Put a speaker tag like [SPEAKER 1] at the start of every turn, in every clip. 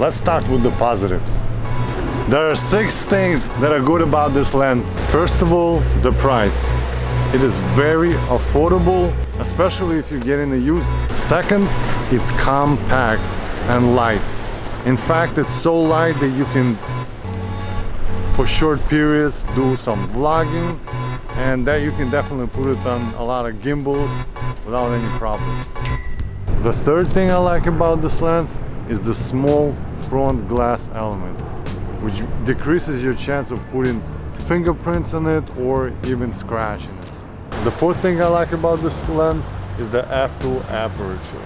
[SPEAKER 1] Let's start with the positives. There are 6 things that are good about this lens. First of all, the price. It is very affordable, especially if you get in the used. Second, it's compact and light. In fact, it's so light that you can, for short periods, do some vlogging, and that you can definitely put it on a lot of gimbals without any problems. The third thing I like about this lens is the small front glass element, which decreases your chance of putting fingerprints on it or even scratching it. The fourth thing I like about this lens is the f2 aperture.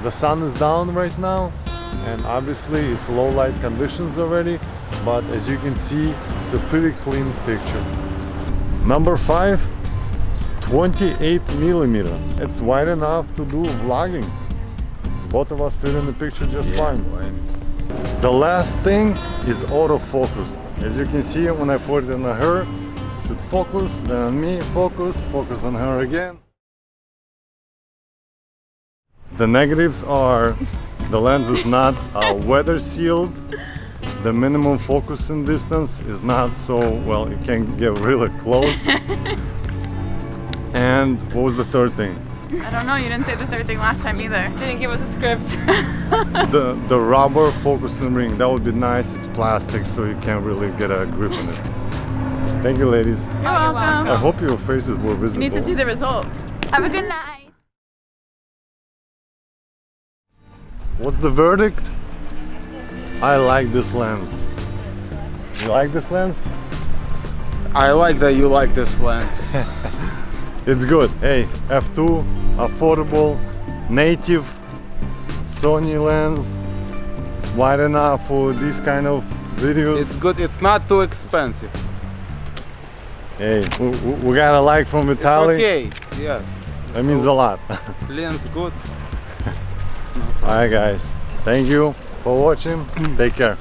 [SPEAKER 1] The sun is down right now, and obviously it's low light conditions already, but as you can see, it's a pretty clean picture. Number 5, 28mm. It's wide enough to do vlogging. Both of us fit in the picture just fine. The last thing is autofocus. As you can see, when I put it on her, it should focus, then on me, focus on her again. The negatives are the lens is not weather sealed. The minimum focusing distance is not so, well, it can get really close. And what was the third thing?
[SPEAKER 2] I don't know, you didn't say the third thing last time either. Didn't give us a script.
[SPEAKER 1] the rubber focusing ring, that would be nice. It's plastic, so you can't really get a grip on it. Thank you, ladies.
[SPEAKER 2] You're welcome.
[SPEAKER 1] I hope your faces were visible.
[SPEAKER 2] You need to see the results. Have a good night.
[SPEAKER 1] What's the verdict? I like this lens. You like this lens?
[SPEAKER 3] I like that you like this lens.
[SPEAKER 1] It's good. Hey, f2, affordable, native Sony lens, wide enough for these kind of videos.
[SPEAKER 3] It's good, it's not too expensive.
[SPEAKER 1] Hey, we got a like from Vitaly.
[SPEAKER 3] It's okay, yes.
[SPEAKER 1] That means a lot.
[SPEAKER 3] Lens good.
[SPEAKER 1] Alright guys, thank you for watching. Take care.